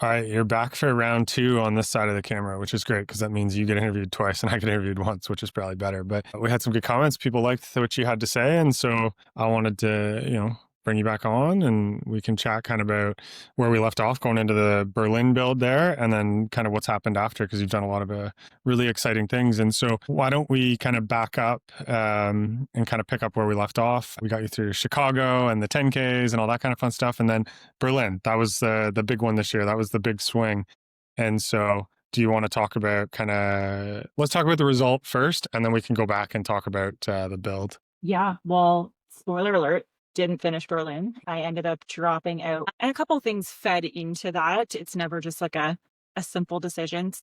All right, you're back for round two on this side of the camera, which is great because that means you get interviewed twice and I get interviewed once, which is probably better. But we had some good comments. People liked what you had to say. And so I wanted to, bring you back on and we can chat kind of about where we left off going into the Berlin build there and then kind of what's happened after because you've done a lot of really exciting things. And so why don't we kind of back up and kind of pick up where we left off. We got you through Chicago and the 10Ks and all that kind of fun stuff. And then Berlin, that was the big one this year. That was the big swing. And so do you want to talk about let's talk about the result first, and then we can go back and talk about the build. Yeah, well, spoiler alert, didn't finish Berlin. I ended up dropping out. And a couple things fed into that. It's never just like a simple decision.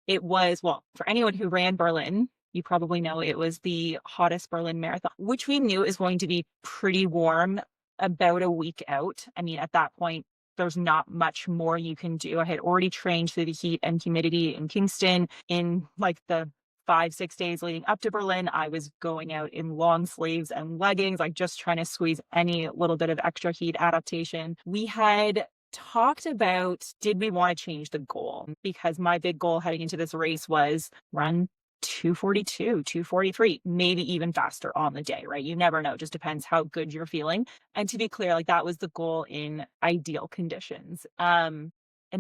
It was, well, for anyone who ran Berlin, you probably know it was the hottest Berlin marathon, which we knew is going to be pretty warm about a week out. I mean, at that point, there's not much more you can do. I had already trained through the heat and humidity in Kingston in like the 5-6 days leading up to Berlin. I was going out in long sleeves and leggings, like just trying to squeeze any little bit of extra heat adaptation. We had talked about, did we want to change the goal? Because my big goal heading into this race was run 242, 243, maybe even faster on the day, right? You never know. Just depends how good you're feeling. And to be clear, like that was the goal in ideal conditions. And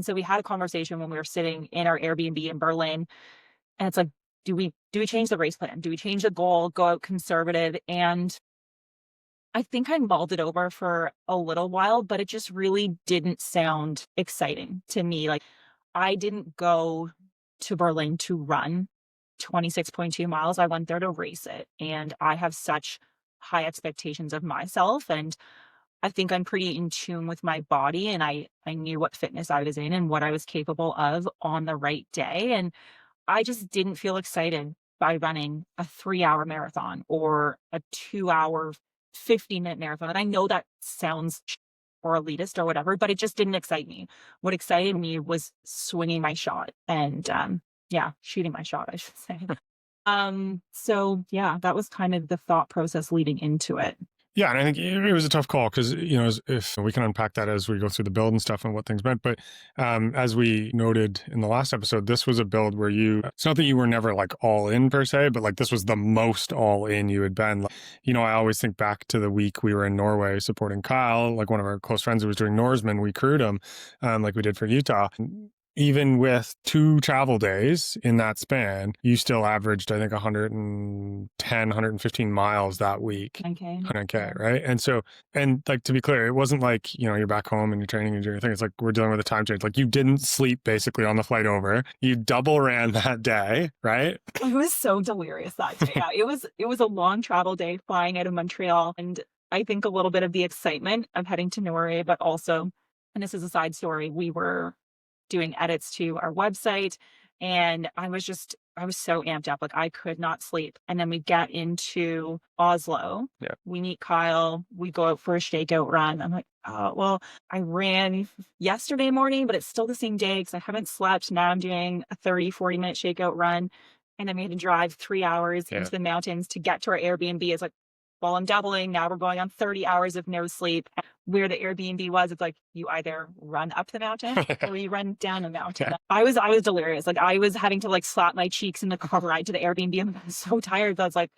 so we had a conversation when we were sitting in our Airbnb in Berlin, and it's like, do we change the race plan? Do we change the goal, go out conservative? And I think I mulled it over for a little while, but it just really didn't sound exciting to me. Like I didn't go to Berlin to run 26.2 miles. I went there to race it. And I have such high expectations of myself. And I think I'm pretty in tune with my body. And I knew what fitness I was in and what I was capable of on the right day. And I just didn't feel excited by running a 3-hour marathon or a 2-hour, 50-minute marathon. And I know that sounds or elitist or whatever, but it just didn't excite me. What excited me was swinging my shot and, shooting my shot, I should say. So yeah, that was kind of the thought process leading into it. Yeah, and I think it was a tough call because, if we can unpack that as we go through the build and stuff and what things meant. But as we noted in the last episode, this was a build where it's not that you were never like all in per se, but like this was the most all in you had been. Like, I always think back to the week we were in Norway supporting Kyle, like one of our close friends who was doing Norseman. We crewed him like we did for Utah. Even with 2 travel days in that span, you still averaged, I think, 110, 115 miles that week. 100K, right? And so, and like, to be clear, it wasn't like, you're back home and you're training and doing your thing. It's like, we're dealing with a time change. Like you didn't sleep basically on the flight over. You double ran that day, right? It was so delirious that day. Yeah, it was a long travel day flying out of Montreal. And I think a little bit of the excitement of heading to Norway, but also, and this is a side story, we were doing edits to our website. And I was so amped up. Like I could not sleep. And then we get into Oslo. Yeah. We meet Kyle. We go out for a shakeout run. I'm like, oh, well, I ran yesterday morning, but it's still the same day because I haven't slept. Now I'm doing a 30-40 minute shakeout run. And then we had to drive 3 hours into the mountains to get to our Airbnb. It's like, well, I'm doubling. Now we're going on 30 hours of no sleep. Where the Airbnb was, it's like you either run up the mountain or you run down the mountain. Yeah. I was delirious. Like I was having to like slap my cheeks in the car ride to the Airbnb. I was so tired. I was like,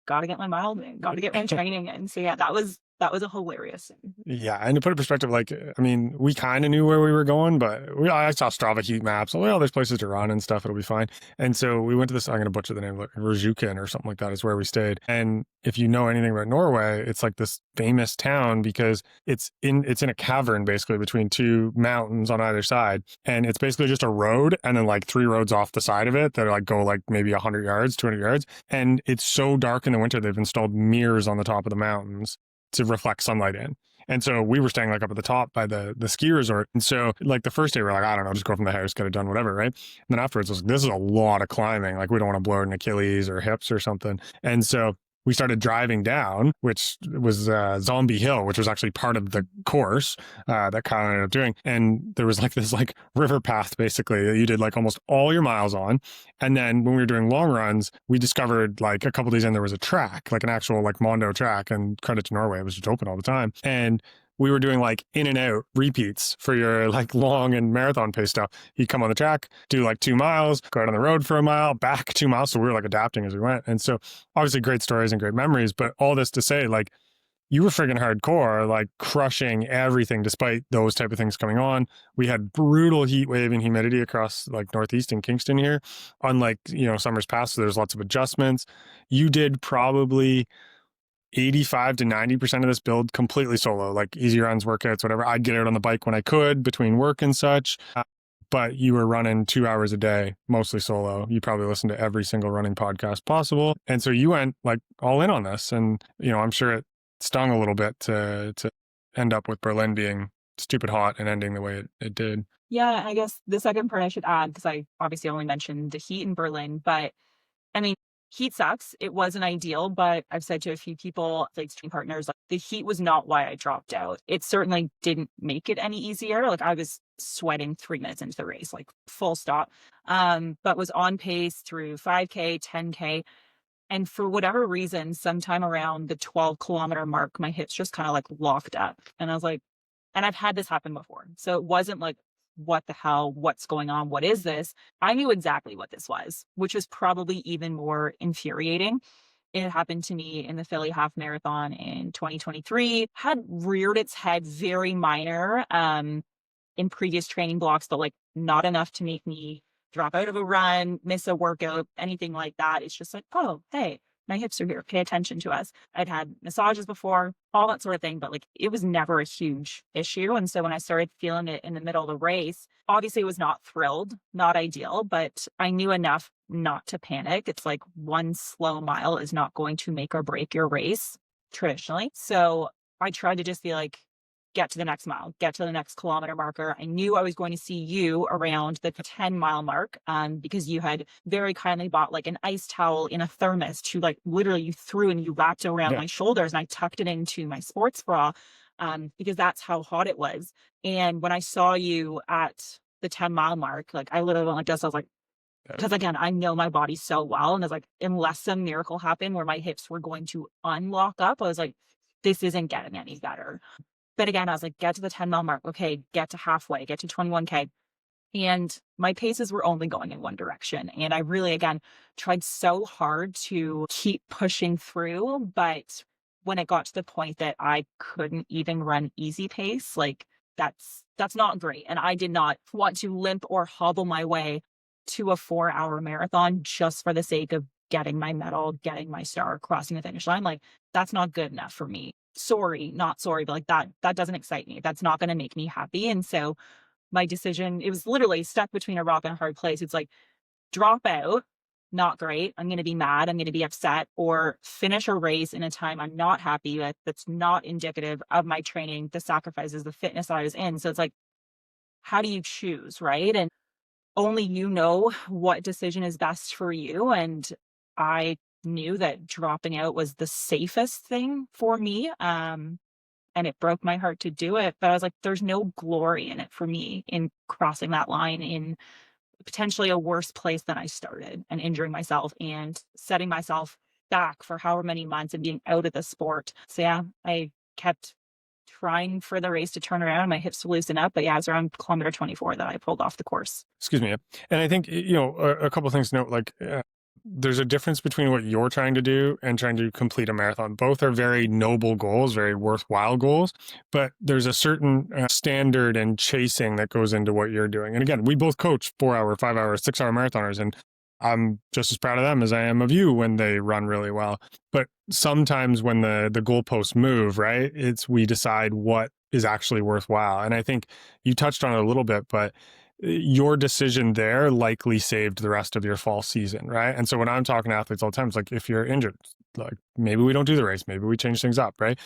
gotta get my miles in, gotta get my training in. So yeah, that was a hilarious thing. Yeah, and to put it in perspective, like, I mean, we kind of knew where we were going, but I saw Strava heat maps. Well, there's places to run and stuff. It'll be fine. And so we went to this, I'm going to butcher the name, like Rjukan or something like that is where we stayed. And if you know anything about Norway, it's like this famous town because it's in a cavern basically between 2 mountains on either side. And it's basically just a road and then like 3 roads off the side of it that like go like maybe 100 yards, 200 yards. And it's so dark in the winter, they've installed mirrors on the top of the mountains to reflect sunlight in. And so we were staying like up at the top by the ski resort. And so like the first day we we're like, I don't know, just go from the house, get it done, whatever, right? And then afterwards, I was like, this is a lot of climbing. Like we don't want to blow an Achilles or hips or something. And so we started driving down, which was Zombie Hill, which was actually part of the course that Kyle ended up doing. And there was like this like river path basically that you did like almost all your miles on. And then when we were doing long runs, we discovered like a couple days in there was a track, like an actual like Mondo track, and credit to Norway, it was just open all the time. And we were doing like in and out repeats for your like long and marathon pace stuff. You'd come on the track, do like 2 miles, go out on the road for a mile, back 2 miles. So we were like adapting as we went. And so obviously great stories and great memories, but all this to say, like, you were friggin' hardcore, like crushing everything despite those type of things coming on. We had brutal heat wave and humidity across like Northeast and Kingston here. Unlike, summers past, so there's lots of adjustments. You did probably 85 to 90% of this build completely solo, like easy runs, workouts, whatever. I'd get out on the bike when I could between work and such. But you were running 2 hours a day, mostly solo. You probably listened to every single running podcast possible. And so you went like all in on this. And, I'm sure it stung a little bit to end up with Berlin being stupid hot and ending the way it did. Yeah, I guess the second part I should add, because I obviously only mentioned the heat in Berlin, but I mean, heat sucks. It wasn't ideal, but I've said to a few people, like stream partners, like the heat was not why I dropped out. It certainly didn't make it any easier. Like I was sweating 3 minutes into the race, like full stop. But was on pace through 5K, 10K. And for whatever reason, sometime around the 12-kilometer mark, my hips just kind of like locked up. And I was like, and I've had this happen before. So it wasn't like, what the hell, what's going on? What is this? I knew exactly what this was, which was probably even more infuriating. It happened to me in the Philly Half Marathon in 2023, had reared its head very minor in previous training blocks, but like not enough to make me drop out of a run, miss a workout, anything like that. It's just like, oh, hey, my hips are here. Pay attention to us. I'd had massages before, all that sort of thing, but like it was never a huge issue. And so when I started feeling it in the middle of the race, obviously I was not thrilled, not ideal, but I knew enough not to panic. It's like one slow mile is not going to make or break your race traditionally. So I tried to just be like, get to the next mile, get to the next kilometer marker. I knew I was going to see you around the 10-mile mark because you had very kindly bought like an ice towel in a thermos to like literally you threw and you wrapped around my shoulders and I tucked it into my sports bra because that's how hot it was. And when I saw you at the 10-mile mark, like I literally went like this, I was like, because again, I know my body so well. And it's like, unless some miracle happened where my hips were going to unlock up, I was like, this isn't getting any better. But again, I was like, get to the 10-mile mark. Okay, get to halfway, get to 21K. And my paces were only going in one direction. And I really, again, tried so hard to keep pushing through. But when it got to the point that I couldn't even run easy pace, like that's not great. And I did not want to limp or hobble my way to a 4-hour marathon just for the sake of getting my medal, getting my star, crossing the finish line. Like that's not good enough for me. Sorry, not sorry, but like that doesn't excite me. That's not going to make me happy. And so my decision, it was literally stuck between a rock and a hard place. It's like drop out, not great. I'm going to be mad. I'm going to be upset, or finish a race in a time I'm not happy with. That's not indicative of my training, the sacrifices, the fitness I was in. So it's like, how do you choose? Right. And only you know what decision is best for you. And I knew that dropping out was the safest thing for me. And it broke my heart to do it. But I was like, there's no glory in it for me in crossing that line in potentially a worse place than I started and injuring myself and setting myself back for however many months and being out of the sport. So yeah, I kept trying for the race to turn around, my hips to loosen up. But yeah, it was around kilometer 24 that I pulled off the course. Excuse me. And I think, a couple of things to note, like, there's a difference between what you're trying to do and trying to complete a marathon. Both are very noble goals, very worthwhile goals, but there's a certain standard and chasing that goes into what you're doing. And again, we both coach 4-hour, 5-hour, 6-hour marathoners, and I'm just as proud of them as I am of you when they run really well. But sometimes when the goalposts move, right, we decide what is actually worthwhile. And I think you touched on it a little bit, but your decision there likely saved the rest of your fall season, right? And so when I'm talking to athletes all the time, it's like, if you're injured, like maybe we don't do the race, maybe we change things up, right?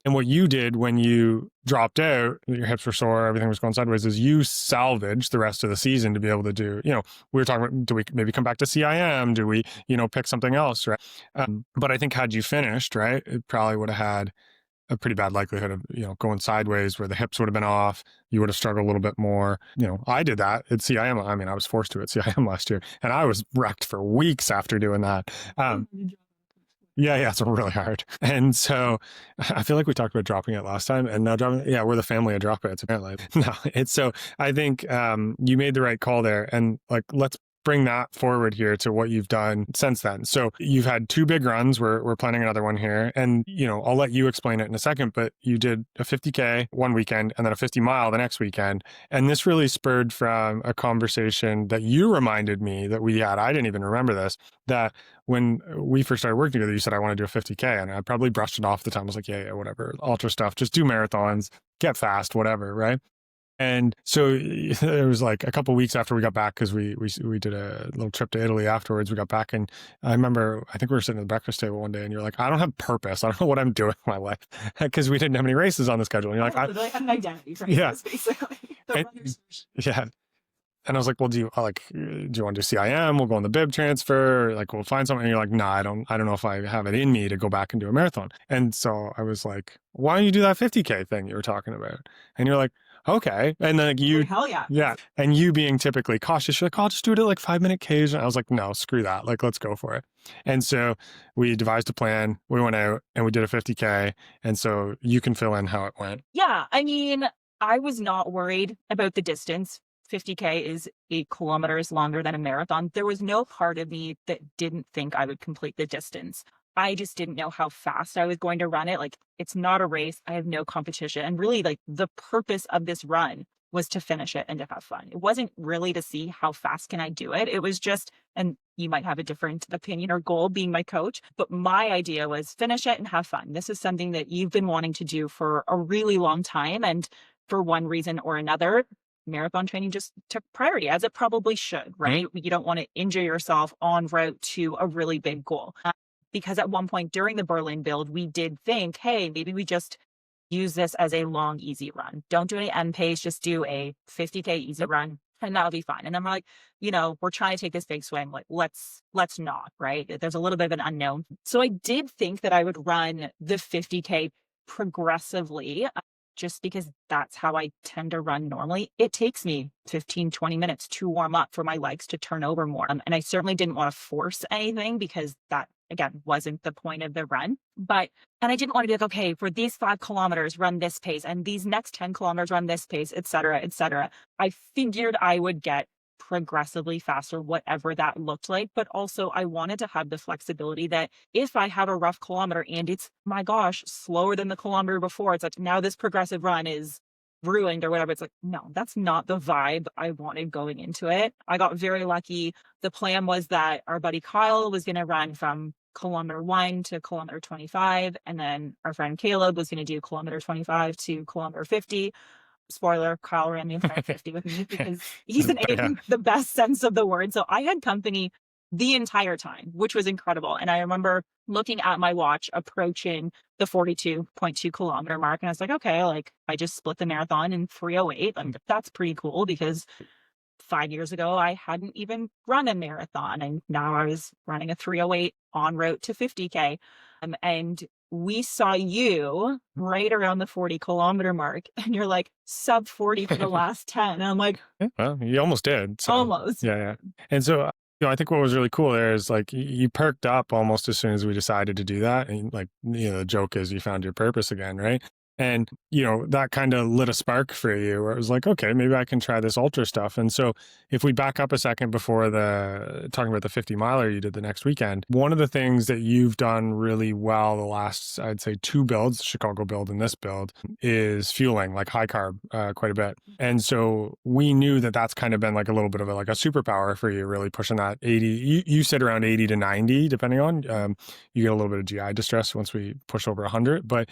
And what you did when you dropped out, your hips were sore, everything was going sideways, is you salvaged the rest of the season to be able to do, we were talking about, do we maybe come back to CIM? Do we, pick something else, right? But I think had you finished, right, it probably would have had a pretty bad likelihood of, going sideways where the hips would have been off. You would have struggled a little bit more. I did that at CIM. I mean, I was forced to at CIM last year, and I was wrecked for weeks after doing that. Yeah, it's really hard. And so I feel like we talked about dropping it last time and now dropping, yeah, we're the family of drop it's apparently. No, it's so I think you made the right call there. And like, let's bring that forward here to what you've done since then. So you've had two big runs. We're planning another one here. And, you know, I'll let you explain it in a second, but you did a 50K one weekend and then a 50 mile the next weekend. And this really spurred from a conversation that you reminded me that we had. I didn't even remember this, that when we first started working together, you said, I want to do a 50K. And I probably brushed it off at the time. I was like, yeah, whatever. Ultra stuff. Just do marathons, get fast, whatever. Right. And so it was like a couple of weeks after we got back, because we did a little trip to Italy afterwards. We got back and I remember, I think we were sitting at the breakfast table one day and you're like, I don't have purpose. I don't know what I'm doing with my life because we didn't have any races on the schedule. And you're like, I had an identity crisis, yeah. basically. Yeah. And I was like, well, do you want to do CIM? We'll go on the bib transfer. Like, we'll find something. And you're like, nah, I don't know if I have it in me to go back and do a marathon. And so I was like, why don't you do that 50K thing you were talking about? And you're like, okay. And then like hell yeah. Yeah. And you being typically cautious, you're like, I'll just do it at like 5-minute Ks. And I was like, no, screw that. Like, let's go for it. And so we devised a plan. We went out and we did a 50K. And so you can fill in how it went. Yeah. I mean, I was not worried about the distance. 50K is 8 kilometers longer than a marathon. There was no part of me that didn't think I would complete the distance. I just didn't know how fast I was going to run it. Like, it's not a race. I have no competition. And really, like, the purpose of this run was to finish it and to have fun. It wasn't really to see how fast can I do it. It was just, and you might have a different opinion or goal being my coach, but my idea was finish it and have fun. This is something that you've been wanting to do for a really long time. And for one reason or another, marathon training just took priority, as it probably should, right? You don't want to injure yourself en route to a really big goal. Because at one point during the Berlin build, we did think, hey, maybe we just use this as a long, easy run. Don't do any end pace, just do a 50K easy run and that'll be fine. And then we're like, you know, we're trying to take this big swing. Like, let's not, right? There's a little bit of an unknown. So I did think that I would run the 50K progressively, just because that's how I tend to run normally. It takes me 15, 20 minutes to warm up for my legs to turn over more. And I certainly didn't want to force anything because that, again, wasn't the point of the run. And I didn't want to be like, okay, for these 5 kilometers, run this pace, and these next 10 kilometers, run this pace, et cetera, et cetera. I figured I would get progressively faster, whatever that looked like. But also I wanted to have the flexibility that if I have a rough kilometer and it's, my gosh, slower than the kilometer before, it's like, now this progressive run is ruined or whatever. It's like, no, that's not the vibe I wanted going into it. I got very lucky. The plan was that our buddy Kyle was going to run from kilometer 1 to kilometer 25. And then our friend Caleb was going to do kilometer 25 to kilometer 50. Spoiler, Kyle ran the entire 50 with me because he's an 8 in the best sense of the word. So I had company the entire time, which was incredible. And I remember looking at my watch approaching the 42.2 kilometer mark. And I was like, okay, like I just split the marathon in 3:08. And that's pretty cool because 5 years ago, I hadn't even run a marathon. And now I was running a 3:08 en route to 50K. And we saw you right around the 40 kilometer mark and you're like sub 40 for the last 10. And I'm like, well, you almost did. So, almost. Yeah. And so, you know, I think what was really cool there is like you perked up almost as soon as we decided to do that. And like, you know, the joke is you found your purpose again, right? And, you know, that kind of lit a spark for you where it was like, okay, maybe I can try this ultra stuff. And so if we back up a second before talking about the 50 miler you did the next weekend, one of the things that you've done really well the last, I'd say 2 builds, the Chicago build and this build, is fueling, like high carb quite a bit. And so we knew that that's kind of been like a little bit of like a superpower for you, really pushing that 80, you said around 80 to 90, depending on, you get a little bit of GI distress once we push over 100. But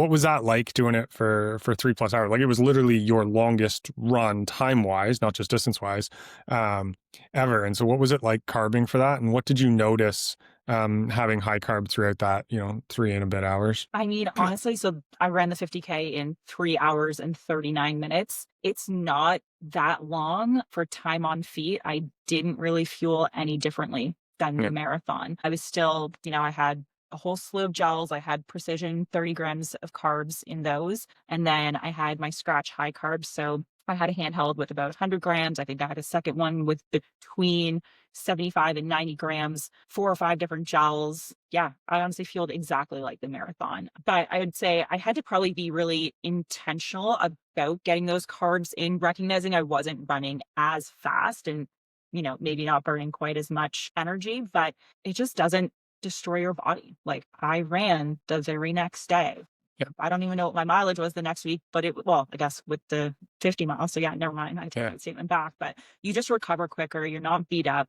what was that like doing it for 3+ hours? Like it was literally your longest run time-wise, not just distance-wise, ever. And so what was it like carbing for that? And what did you notice having high carb throughout that, 3 and a bit hours? I mean, honestly, so I ran the 50K in 3 hours and 39 minutes. It's not that long for time on feet. I didn't really fuel any differently than the marathon. I was still, I had a whole slew of gels. I had precision 30 grams of carbs in those. And then I had my scratch high carbs. So I had a handheld with about 100 grams. I think I had a second one with between 75 and 90 grams, 4 or 5 different gels. Yeah, I honestly feel exactly like the marathon. But I would say I had to probably be really intentional about getting those carbs in, recognizing I wasn't running as fast and, maybe not burning quite as much energy, but it just doesn't destroy your body. Like I ran the very next day. Yeah. I don't even know what my mileage was the next week, but well, I guess with the 50 miles. So yeah, never mind. I take Yeah. that statement back, but you just recover quicker. You're not beat up.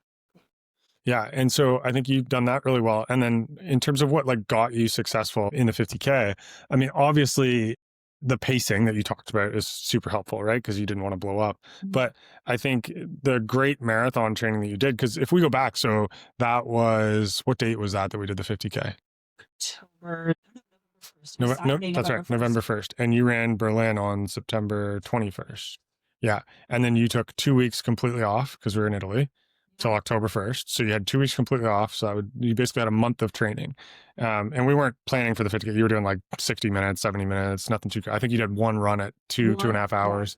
Yeah. And so I think you've done that really well. And then in terms of what like got you successful in the 50K, I mean, obviously the pacing that you talked about is super helpful, right? Because you didn't want to blow up. But I think the great marathon training that you did, because if we go back, so that was, what date was that we did the 50K? October. No, that's right. November 1st. And you ran Berlin on September 21st. Yeah. And then you took 2 weeks completely off because we were in Italy till October 1st. So you had 2 weeks completely off. So you basically had a month of training. And we weren't planning for the 50K. You were doing like 60 minutes, 70 minutes, nothing too, I think you did one run at 2.5 hours.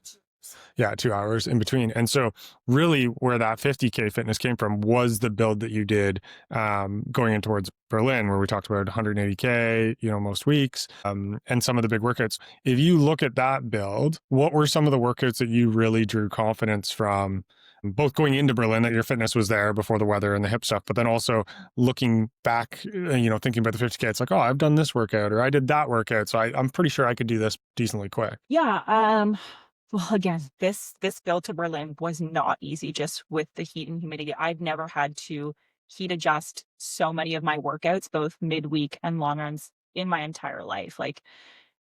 Yeah, 2 hours in between. And so really where that 50K fitness came from was the build that you did going in towards Berlin, where we talked about 180K, most weeks, and some of the big workouts. If you look at that build, what were some of the workouts that you really drew confidence from, both going into Berlin, that your fitness was there before the weather and the hip stuff, but then also looking back, thinking about the 50K, it's like, oh, I've done this workout or I did that workout. So I'm pretty sure I could do this decently quick. Yeah. Well, again, this build to Berlin was not easy just with the heat and humidity. I've never had to heat adjust so many of my workouts, both midweek and long runs, in my entire life. Like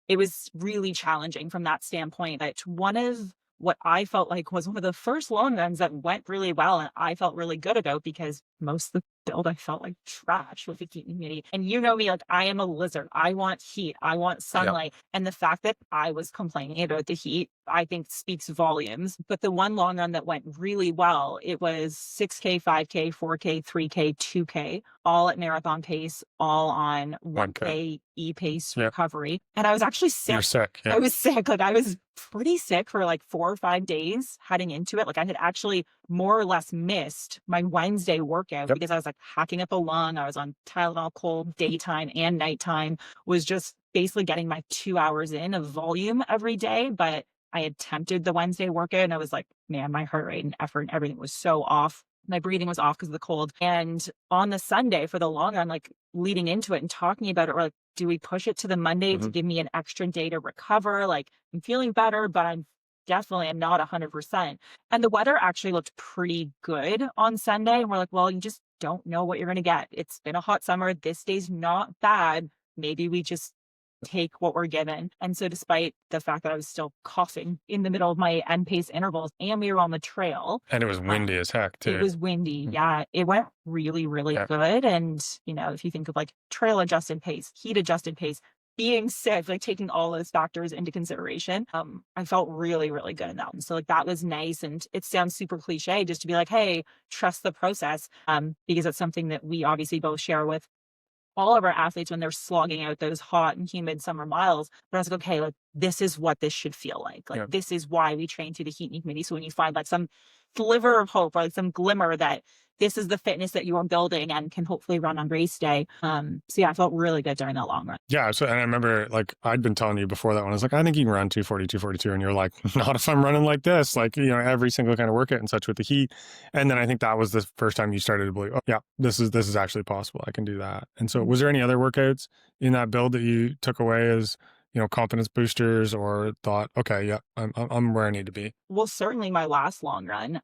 it was really challenging from that standpoint. That one of what I felt like was one of the first long runs that went really well and I felt really good about, because most of the build I felt like trash with the heat and humidity. And you know me, like I am a lizard. I want heat. I want sunlight. Yep. And the fact that I was complaining about the heat, I think speaks volumes. But the one long run that went really well, it was 6K, 5K, 4K, 3K, 2K, all at marathon pace, all on 1K e-pace recovery. And I was actually sick. You're sick. Yeah. I was sick. Like I was pretty sick for like 4 or 5 days heading into it. Like I had actually more or less missed my Wednesday workout because I was like hacking up a lung. I was on Tylenol cold daytime and nighttime, was just basically getting my 2 hours in of volume every day. But I attempted the Wednesday workout and I was like, man, my heart rate and effort and everything was so off. My breathing was off because of the cold. And on the Sunday for the long run, like leading into it and talking about it, we're like, do we push it to the Monday to give me an extra day to recover? Like I'm feeling better, but I'm not 100%. And the weather actually looked pretty good on Sunday. And we're like, well, you just don't know what you're going to get. It's been a hot summer. This day's not bad. Maybe we just take what we're given. And so despite the fact that I was still coughing in the middle of my end pace intervals and we were on the trail. And it was windy as heck too. It was windy. Yeah. It went really, really good. And, if you think of like trail adjusted pace, heat adjusted pace, being sick, like taking all those factors into consideration, I felt really, really good in that one. So like that was nice. And it sounds super cliche just to be like, hey, trust the process. Because it's something that we obviously both share with all of our athletes when they're slogging out those hot and humid summer miles. But I was like, okay, like this is what this should feel like. Like this is why we train through the heat and humidity. So when you find like some sliver of hope or like some glimmer that this is the fitness that you are building and can hopefully run on race day. So yeah, I felt really good during that long run. Yeah. So, and I remember like I'd been telling you before that one, I was like, I think you can run 240, 242. And you're like, not if I'm running like this, like, every single kind of workout and such with the heat. And then I think that was the first time you started to believe, oh yeah, this is actually possible. I can do that. And so was there any other workouts in that build that you took away as, confidence boosters, or thought, okay, yeah, I'm where I need to be? Well, certainly my last long run.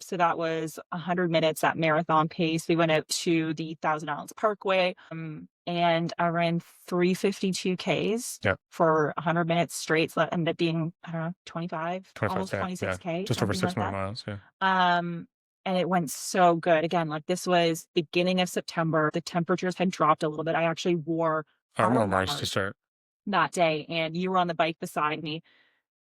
So that was 100 minutes at marathon pace. We went out to the Thousand Islands Parkway, and I ran 352 Ks for 100 minutes straight. So that ended up being, I don't know, 25 almost 26K. Just over 600 miles. Yeah. And it went so good. Again, like this was beginning of September. The temperatures had dropped a little bit. I actually wore armor to start that day, and you were on the bike beside me,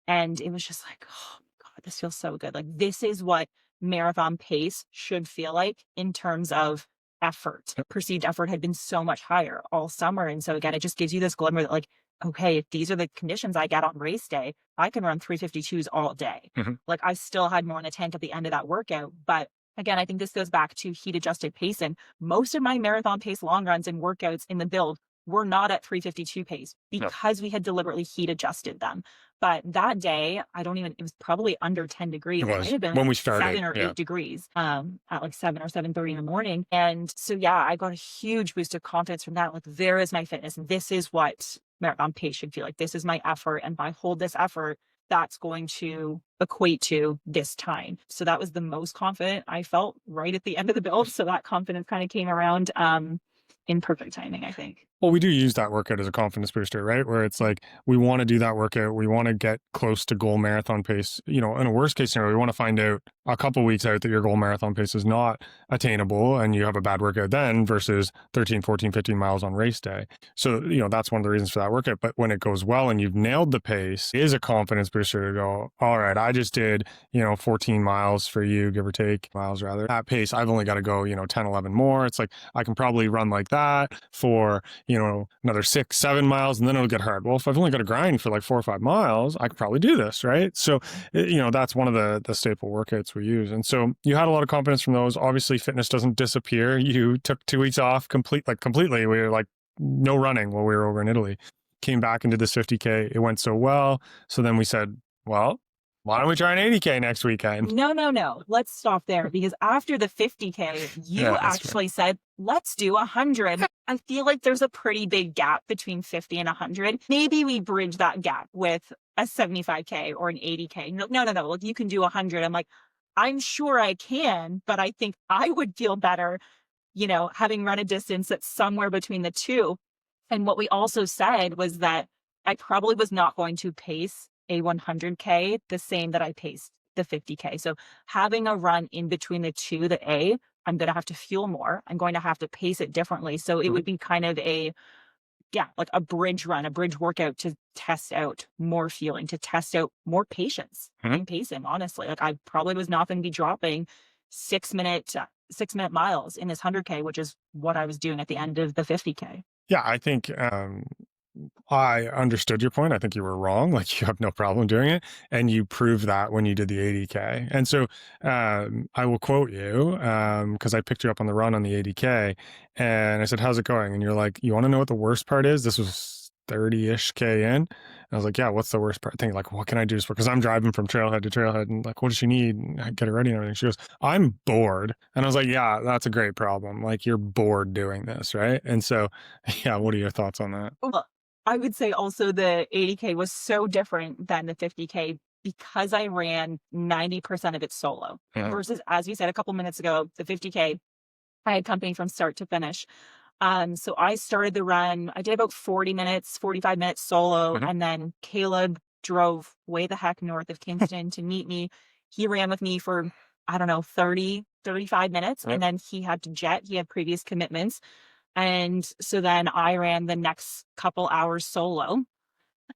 and it was just like, oh God, this feels so good. Like this is what marathon pace should feel like in terms of effort. Perceived effort had been so much higher all summer. And so again, it just gives you this glimmer that like okay, if these are the conditions I get on race day, I can run 352s all day. Mm-hmm. Like I still had more in the tank at the end of that workout. But again, I think this goes back to heat adjusted pacing. Most of my marathon pace long runs and workouts in the build were not at 352 pace because we had deliberately heat adjusted them. But that day, it was probably under 10 degrees. It It was might have been when we like started. 7 or 8 degrees at like 7 or 7:30 in the morning. And so, yeah, I got a huge boost of confidence from that. Like, there is my fitness. And this is what marathon pace should feel like. This is my effort. And if I hold this effort, that's going to equate to this time. So that was the most confident I felt right at the end of the build. So that confidence kind of came around in perfect timing, I think. Well, we do use that workout as a confidence booster, right? Where it's like, we want to do that workout. We want to get close to goal marathon pace. In a worst case scenario, we want to find out a couple weeks out that your goal marathon pace is not attainable and you have a bad workout then versus 13, 14, 15 miles on race day. So, that's one of the reasons for that workout. But when it goes well and you've nailed the pace, it is a confidence booster to go, all right, I just did, 14 miles for you, give or take miles rather. That pace, I've only got to go, 10, 11 more. It's like, I can probably run like that for, another 6, 7 miles, and then it'll get hard. Well, if I've only got to grind for like 4 or 5 miles, I could probably do this, right? So, that's one of the staple workouts we use. And so you had a lot of confidence from those. Obviously, fitness doesn't disappear. You took 2 weeks off completely. We were like, no running while we were over in Italy. Came back and did this 50K. It went so well. So then we said, well, why don't we try an 80K next weekend? No. Let's stop there, because after the 50K, you actually said, let's do 100. I feel like there's a pretty big gap between 50 and 100. Maybe we bridge that gap with a 75K or an 80K. No. Like, you can do 100. I'm like, I'm sure I can, but I think I would feel better, having run a distance that's somewhere between the two. And what we also said was that I probably was not going to pace a 100K the same that I paced the 50K. So having a run in between the two, I'm going to have to fuel more. I'm going to have to pace it differently. So it would be kind of like a bridge run, a bridge workout to test out more fueling, to test out more patience and pacing, honestly. Like, I probably was not going to be dropping 6-minute miles in this 100K, which is what I was doing at the end of the 50K. Yeah, I think I understood your point. I think you were wrong. Like, you have no problem doing it. And you proved that when you did the 80K. And so I will quote you because I picked you up on the run on the 80K. And I said, how's it going? And you're like, you want to know what the worst part is? This was 30-ish K in. I was like, yeah, what's the worst part? Thinking like, what can I do? Because I'm driving from trailhead to trailhead and like, what does she need? And I get her ready and everything. She goes, I'm bored. And I was like, yeah, that's a great problem. Like, you're bored doing this, right? And so, yeah, what are your thoughts on that? Well, I would say also the 80K was so different than the 50K because I ran 90% of it solo versus, as you said a couple minutes ago, the 50K, I had company from start to finish. So I started the run. I did about 45 minutes solo. And then Caleb drove way the heck north of Kingston to meet me. He ran with me for, 30, 35 minutes. And then he had to jet. He had previous commitments. And so then I ran the next couple hours solo.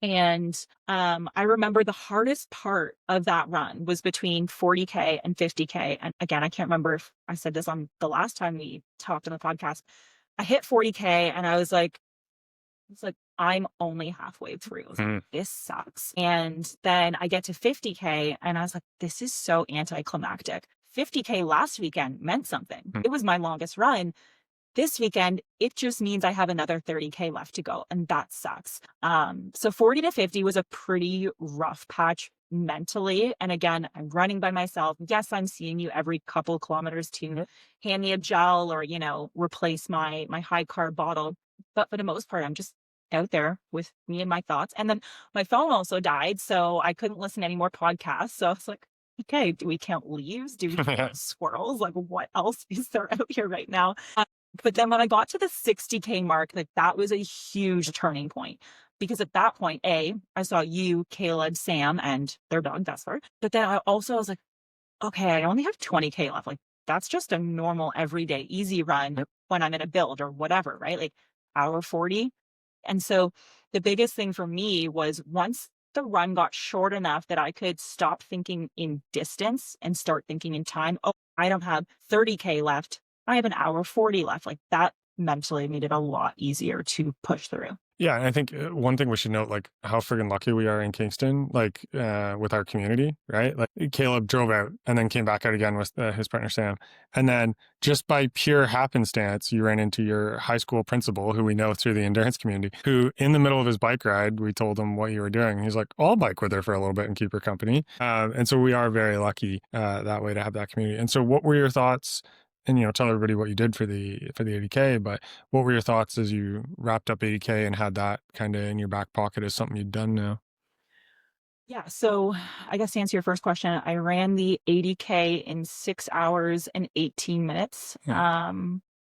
And I remember the hardest part of that run was between 40K and 50K. And again, I can't remember if I said this on the last time we talked on the podcast. I hit 40K and I was like, I'm only halfway through. I was like, this sucks. And then I get to 50K and I was like, this is so anticlimactic. 50K last weekend meant something. It was my longest run. This weekend, it just means I have another 30K left to go, and that sucks. So 40 to 50 was a pretty rough patch mentally. And again, I'm running by myself. Yes, I'm seeing you every couple kilometers to hand me a gel or, replace my high carb bottle. But for the most part, I'm just out there with me and my thoughts. And then my phone also died, so I couldn't listen to any more podcasts. So I was like, okay, do we count leaves? Do we count squirrels? Like, what else is there out here right now? But then when I got to the 60K mark, like, that was a huge turning point. Because at that point, I saw you, Caleb, Sam, and their dog, Vesper. But then I was like, okay, I only have 20K left. Like, that's just a normal, everyday, easy run when I'm in a build or whatever, right? Like, hour 40. And so the biggest thing for me was once the run got short enough that I could stop thinking in distance and start thinking in time. Oh, I don't have 30K left. I have an hour 40 left. Like, that mentally made it a lot easier to push through. Yeah, and I think one thing we should note, like how friggin' lucky we are in Kingston, like with our community, right? Like Caleb drove out and then came back out again with his partner Sam, and then just by pure happenstance, you ran into your high school principal, who we know through the endurance community, who in the middle of his bike ride, we told him what you were doing. He's like, "I'll bike with her for a little bit and keep her company," and so we are very lucky that way to have that community. And so, what were your thoughts? And tell everybody what you did for the 80K, but what were your thoughts as you wrapped up 80K and had that kind of in your back pocket as something you'd done now? Yeah. So I guess to answer your first question, I ran the 80K in 6 hours and 18 minutes, Yeah.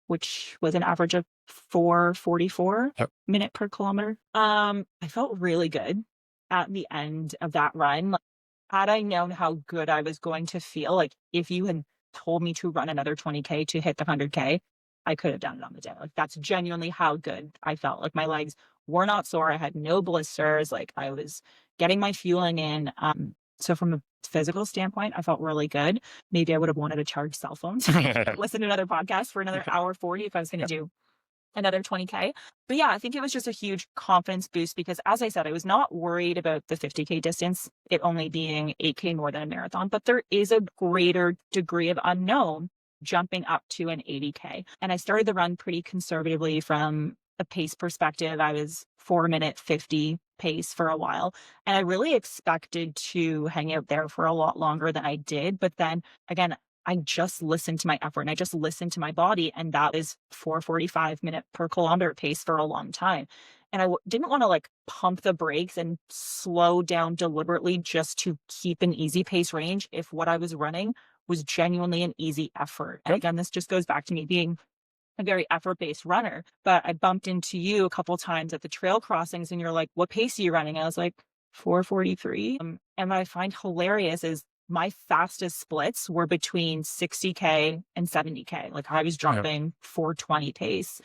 which was an average of 4:44 Yep. minute per kilometer. I felt really good at the end of that run. Like, had I known how good I was going to feel, like if you had told me to run another 20K to hit the 100K, I could have done it on the day. Like that's genuinely how good I felt. Like my legs were not sore. I had no blisters. Like I was getting my fueling in. So from a physical standpoint, I felt really good. Maybe I would have wanted to charge cell phones, listen to another podcast for another hour 40 if I was going to do another 20K. But yeah, I think it was just a huge confidence boost because as I said, I was not worried about the 50K distance, it only being 8K more than a marathon, but there is a greater degree of unknown jumping up to an 80K. And I started the run pretty conservatively from a pace perspective. I was 4-minute 50 pace for a while. And I really expected to hang out there for a lot longer than I did. But then again, I just listened to my effort and I just listened to my body. And that is 4:45 minute per kilometer pace for a long time. And I didn't want to like pump the brakes and slow down deliberately just to keep an easy pace range if what I was running was genuinely an easy effort. And again, this just goes back to me being a very effort-based runner. But I bumped into you a couple times at the trail crossings and you're like, what pace are you running? I was like, 4:43. And what I find hilarious is my fastest splits were between 60K and 70K. Like I was Yeah. dropping 4:20 pace,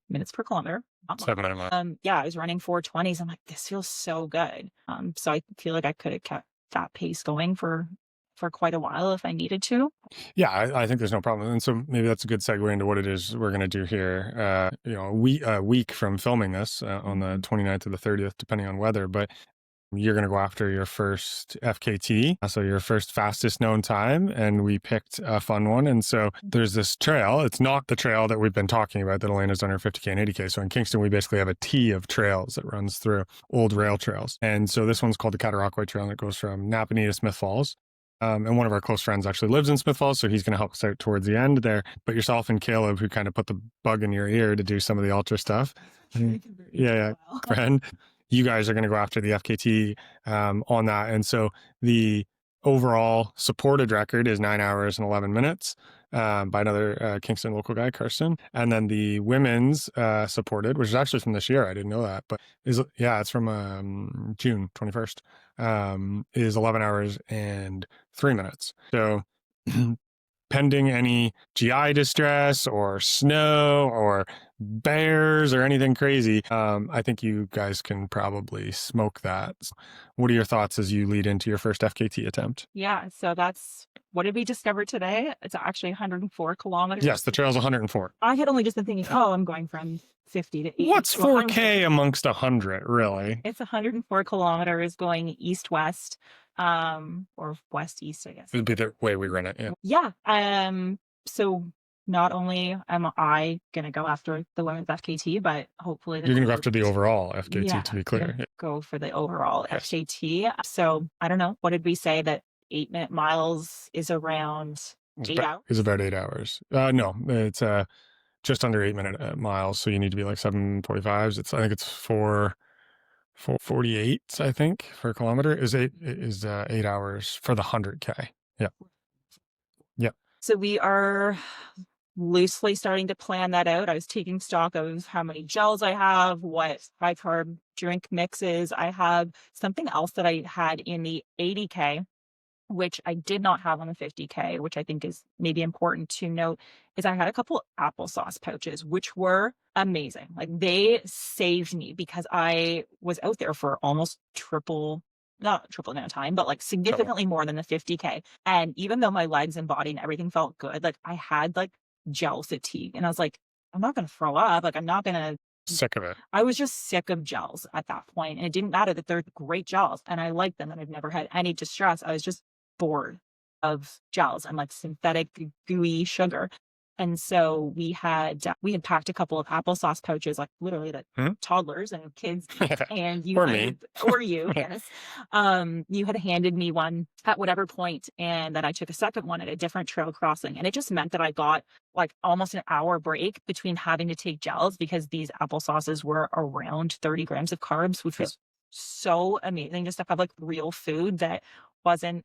minutes per kilometer. 7 minute mile. Yeah, I was running 4:20s. I'm like, this feels so good. So I feel like I could have kept that pace going for quite a while if I needed to. Yeah, I think there's no problem. And so maybe that's a good segue into what it is we're going to do here. A week from filming this on the 29th or the 30th, depending on weather. But you're going to go after your first FKT, so your first fastest known time. And we picked a fun one. And so there's this trail. It's not the trail that we've been talking about that Elaina's done her 50K and 80K. So in Kingston, we basically have a T of trails that runs through old rail trails. And so this one's called the Cataraqui Trail, and it goes from Napanee to Smith Falls. And one of our close friends actually lives in Smith Falls, so he's going to help us out towards the end there. But yourself and Caleb, who kind of put the bug in your ear to do some of the ultra stuff. Yeah, friend. You guys are going to go after the FKT on that. And so the overall supported record is 9 hours and 11 minutes by another Kingston local guy, Carson. And then the women's supported, which is actually from this year. I didn't know that, but it's from June 21st, is 11 hours and 3 minutes. So pending any GI distress or snow or bears or anything crazy, I think you guys can probably smoke that. What are your thoughts as you lead into your first FKT attempt? Yeah, so that's what did we discover today? It's actually 104 kilometers. Yes, the trail's 104. I had only just been thinking, oh, I'm going from 50 to 80. What's 4K amongst 100, really? It's 104 kilometers going east-west, or west-east, I guess. It would be the way we run it, yeah. Yeah. So not only am I going to go after the women's FKT, but hopefully you're going to go after the overall FKT, to be clear. Go for the overall FKT. So I don't know. What did we say that 8-minute miles is around 8 hours? It's about 8 hours. No, it's just under 8-minute miles. So you need to be like 7:45s. I think it's 4:48, I think, for a kilometer is 8 hours for the 100K. Yeah. Yeah. So we are loosely starting to plan that out. I was taking stock of how many gels I have, what high carb drink mixes I have. Something else that I had in the 80K, which I did not have on the 50K, which I think is maybe important to note, is I had a couple applesauce pouches, which were amazing. Like they saved me because I was out there for almost not triple amount of time, but like significantly more than the 50K. And even though my legs and body and everything felt good, like I had like gel fatigue and I was like, I'm not going to throw up. Like I'm not going to Sick of it. I was just sick of gels at that point, and it didn't matter that they're great gels, and I like them, and I've never had any distress. I was just bored of gels and, like, synthetic gooey sugar. And so we had packed a couple of applesauce pouches, like, literally that Hmm? toddlers and kids, and Or me. or you, yes. You had handed me one at whatever point, and then I took a second one at a different trail crossing, and it just meant that I got, like, almost an hour break between having to take gels because these applesauces were around 30 grams of carbs, which Yep. was so amazing just to have, like, real food that wasn't,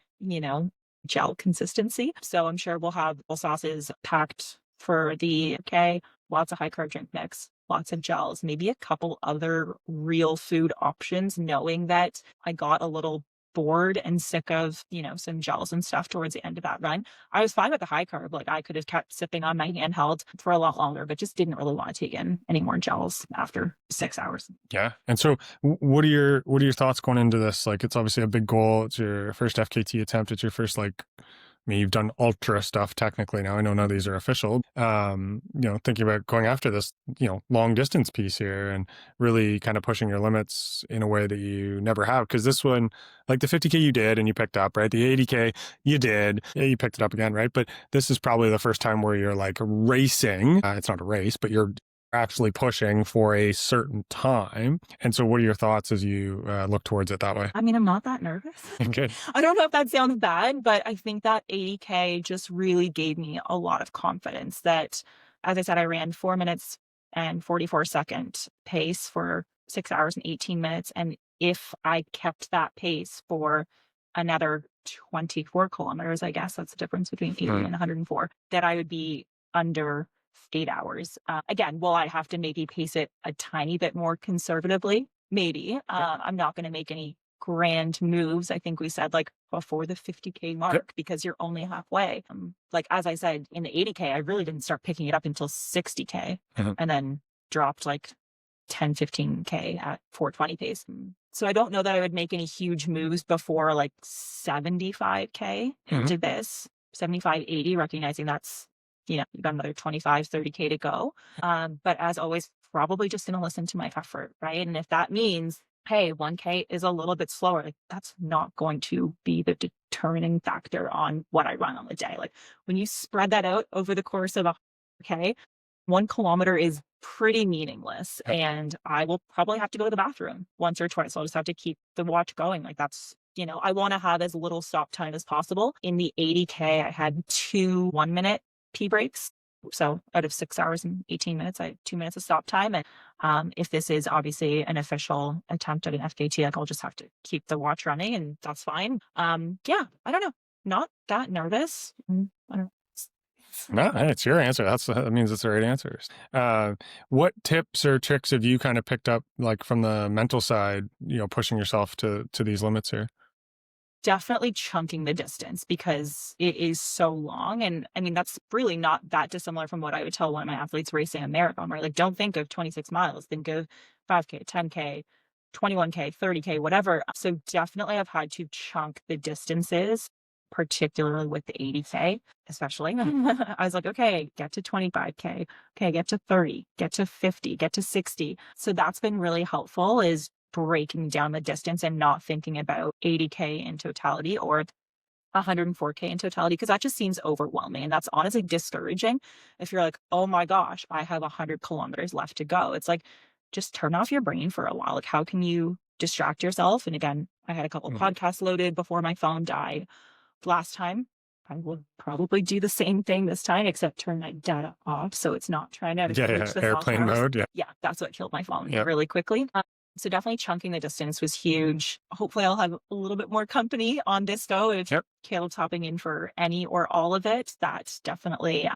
gel consistency. So I'm sure we'll have sauces packed for the okay, lots of high carb drink mix, lots of gels, maybe a couple other real food options, knowing that I got a little bored and sick of, some gels and stuff towards the end of that run. I was fine with the high carb. Like, I could have kept sipping on my handheld for a lot longer, but just didn't really want to take in any more gels after 6 hours. Yeah. And so what are your thoughts going into this? Like, it's obviously a big goal. It's your first FKT attempt. It's your first, like, I mean, you've done ultra stuff technically now. I know none of these are official. Thinking about going after this, long distance piece here and really kind of pushing your limits in a way that you never have. Because this one, like the 50K you did and you picked up, right? The 80K you did, yeah, you picked it up again, right? But this is probably the first time where you're like racing. It's not a race, but you're actually pushing for a certain time. And so what are your thoughts as you look towards it that way? I mean, I'm not that nervous. Good. I don't know if that sounds bad, but I think that 80K just really gave me a lot of confidence that, as I said, I ran 4 minutes and 44-second pace for 6 hours and 18 minutes. And if I kept that pace for another 24 kilometers, I guess that's the difference between 80 and 104, that I would be under 8 hours. Again, will I have to maybe pace it a tiny bit more conservatively? Maybe. I'm not going to make any grand moves. I think we said, like, before the 50K mark, because you're only halfway. Like, as I said, in the 80K, I really didn't start picking it up until 60K, and then dropped like 10, 15K at 420 pace. So I don't know that I would make any huge moves before like 75K into this, 75, 80, recognizing that's, you've got another 25, 30K to go. But as always, probably just going to listen to my effort, right? And if that means, hey, 1K is a little bit slower, like, that's not going to be the determining factor on what I run on the day. Like, when you spread that out over the course of 1 kilometer is pretty meaningless. And I will probably have to go to the bathroom once or twice. I'll just have to keep the watch going. Like, that's, I want to have as little stop time as possible. In the 80K, I had 2 1-minute pee breaks. So out of 6 hours and 18 minutes, I had 2 minutes of stop time. And if this is obviously an official attempt at an FKT, like, I'll just have to keep the watch running, and that's fine. Yeah, I don't know. Not that nervous. I don't know. No, it's your answer. That means it's the right answers. What tips or tricks have you kind of picked up, like, from the mental side, pushing yourself to these limits here? Definitely chunking the distance, because it is so long. And I mean, that's really not that dissimilar from what I would tell one of my athletes racing a marathon, right? Like, don't think of 26 miles, think of 5K, 10K, 21K, 30K, whatever. So definitely I've had to chunk the distances, particularly with the 80K, especially. I was like, okay, get to 25K. Okay, get to 30, get to 50, get to 60. So that's been really helpful, is breaking down the distance and not thinking about 80K in totality or 104K in totality, because that just seems overwhelming. And that's honestly discouraging. If you're like, oh my gosh, I have 100 kilometers left to go. It's like, just turn off your brain for a while. Like, how can you distract yourself? And again, I had a couple podcasts loaded before my phone died last time. I will probably do the same thing this time, except turn my data off, so it's not trying to reach the airplane cell towers. mode. Yeah, that's what killed my phone really quickly. So definitely chunking the distance was huge. Hopefully I'll have a little bit more company on Disco if Caleb's hopping in for any or all of it. That definitely,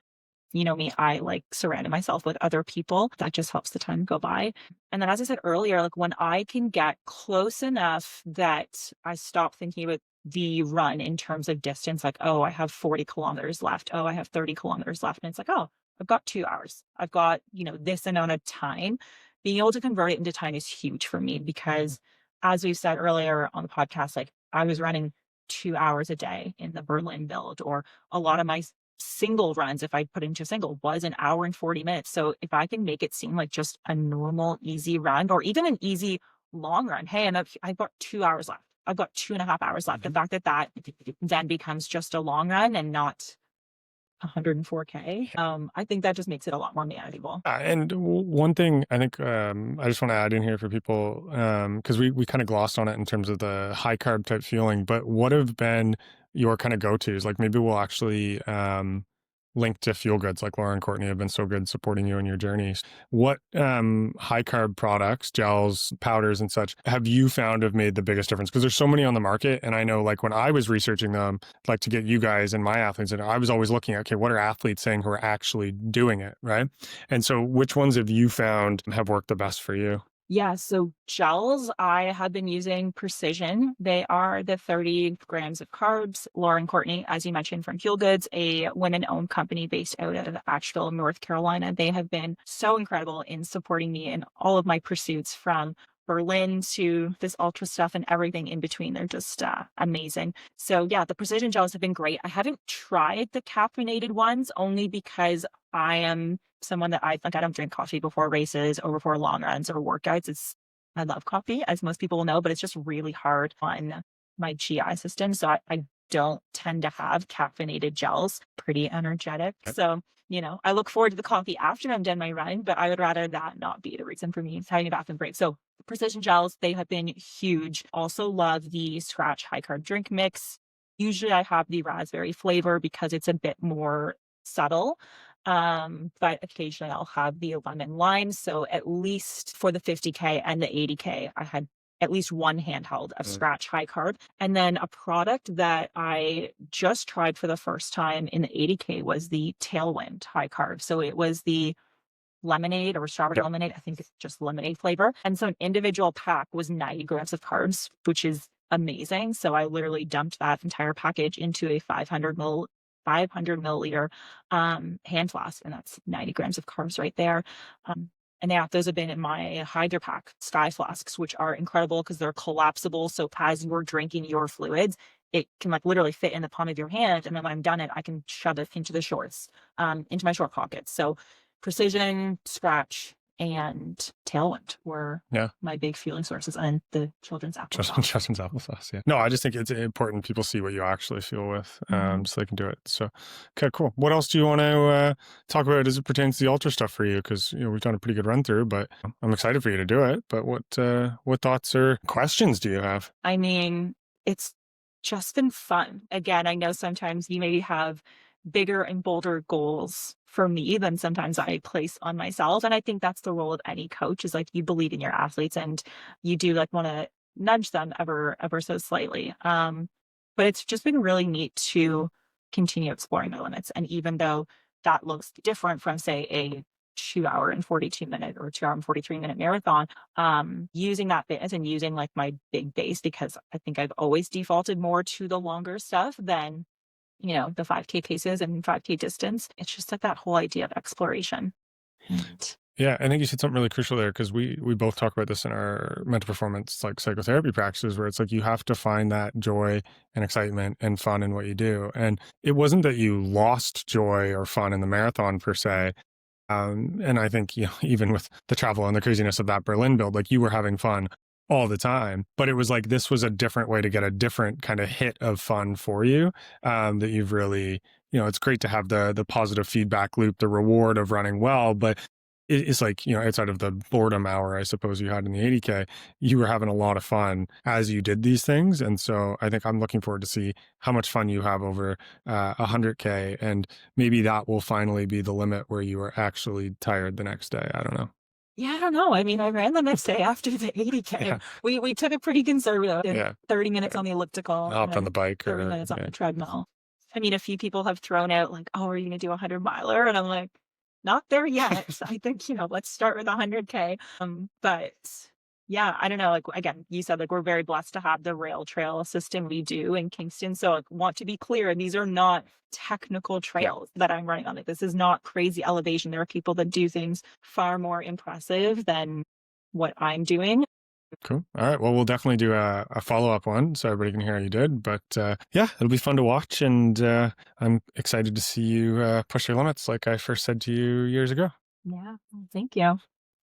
me, I like surrounding myself with other people. That just helps the time go by. And then, as I said earlier, like, when I can get close enough that I stop thinking about the run in terms of distance, like, oh, I have 40 kilometers left. Oh, I have 30 kilometers left. And it's like, oh, I've got 2 hours. I've got, this amount of time. Being able to convert it into time is huge for me, because, as we've said earlier on the podcast, like, I was running 2 hours a day in the Berlin build, or a lot of my single runs, if I put into single, was an hour and 40 minutes. So if I can make it seem like just a normal, easy run, or even an easy long run, hey, I've got 2 hours left. I've got 2.5 hours left. The fact that that then becomes just a long run and not 104K, I think that just makes it a lot more manageable. And one thing I think I just want to add in here for people, because we kind of glossed on it in terms of the high carb type feeling, but what have been your kind of go-tos? Like maybe we'll actually link to Feel Goods, like Laura and Courtney have been so good supporting you in your journeys. What high carb products, gels, powders, and such have you found have made the biggest difference? Because there's so many on the market, and I know like when I was researching them, like to get you guys and my athletes, and I was always looking at, okay, what are athletes saying who are actually doing it, right? And so which ones have you found have worked the best for you? Yeah, so gels, I have been using Precision. They are the 30 grams of carbs. Laura and Courtney, as you mentioned, from Feel Goods, a women-owned company based out of Asheville, North Carolina. They have been so incredible in supporting me in all of my pursuits, from Berlin to this ultra stuff and everything in between. They're just amazing. So yeah, the Precision gels have been great. I haven't tried the caffeinated ones only because I am someone that I don't drink coffee before races or before long runs or workouts. I love coffee, as most people will know, but it's just really hard on my GI system. So I don't tend to have caffeinated gels, pretty energetic. So, I look forward to the coffee after I'm done my run, but I would rather that not be the reason for me having a bathroom break. So Precision gels, they have been huge. Also love the Scratch high carb drink mix. Usually I have the raspberry flavor because it's a bit more subtle. But occasionally I'll have the lemon lime. So at least for the 50K and the 80K, I had at least one handheld of Scratch high carb. And then a product that I just tried for the first time in the 80K was the Tailwind high carb. So it was the lemonade or strawberry lemonade. I think it's just lemonade flavor. And so an individual pack was 90 grams of carbs, which is amazing. So I literally dumped that entire package into a 500 milliliter hand flask, and that's 90 grams of carbs right there. And yeah, those have been in my Hydro Pack Sky flasks, which are incredible because they're collapsible. So as you're drinking your fluids, it can like literally fit in the palm of your hand. And then when I'm done it, I can shove it into the shorts, into my short pockets. So Precision, Scratch, and Tailwind were my big fueling sources, and the children's applesauce. Children's applesauce, yeah. No, I just think it's important people see what you actually fuel with, so they can do it. So, okay, cool. What else do you want to talk about as it pertains to the ultra stuff for you? Because we've done a pretty good run through, but I'm excited for you to do it. But what thoughts or questions do you have? I mean, it's just been fun. Again, I know sometimes you maybe have bigger and bolder goals for me than sometimes I place on myself. And I think that's the role of any coach, is like you believe in your athletes and you do like want to nudge them ever so slightly. But it's just been really neat to continue exploring my limits. And even though that looks different from, say, a 2 hour and 42 minute or 2 hour and 43-minute marathon, using that fitness and using like my big base, because I think I've always defaulted more to the longer stuff than the 5K paces and 5K distance. It's just like that whole idea of exploration. Yeah, I think you said something really crucial there, because we both talk about this in our mental performance, like psychotherapy practices, where it's like you have to find that joy and excitement and fun in what you do. And it wasn't that you lost joy or fun in the marathon per se. And I think, even with the travel and the craziness of that Berlin build, like you were having fun all the time, but it was like, this was a different way to get a different kind of hit of fun for you, that you've really, it's great to have the positive feedback loop, the reward of running well, but it's like, outside of the boredom hour, I suppose you had in the 80K, you were having a lot of fun as you did these things. And so I think I'm looking forward to see how much fun you have over 100K. And maybe that will finally be the limit where you are actually tired the next day. I don't know. Yeah, I don't know. I mean, I ran the next day after the 80K. Yeah. We took it pretty conservative. 30 minutes on the elliptical. I hopped on the bike. 30 minutes on the treadmill. I mean, a few people have thrown out like, oh, are you going to do a 100-miler? And I'm like, not there yet. I think, let's start with 100K. But yeah, I don't know. Like, again, you said like we're very blessed to have the rail trail system we do in Kingston. So like, want to be clear, and these are not technical trails that I'm running on. Like, this is not crazy elevation. There are people that do things far more impressive than what I'm doing. Cool. All right. Well, we'll definitely do a follow-up one so everybody can hear how you did. But yeah, it'll be fun to watch. And I'm excited to see you push your limits like I first said to you years ago. Yeah. Thank you.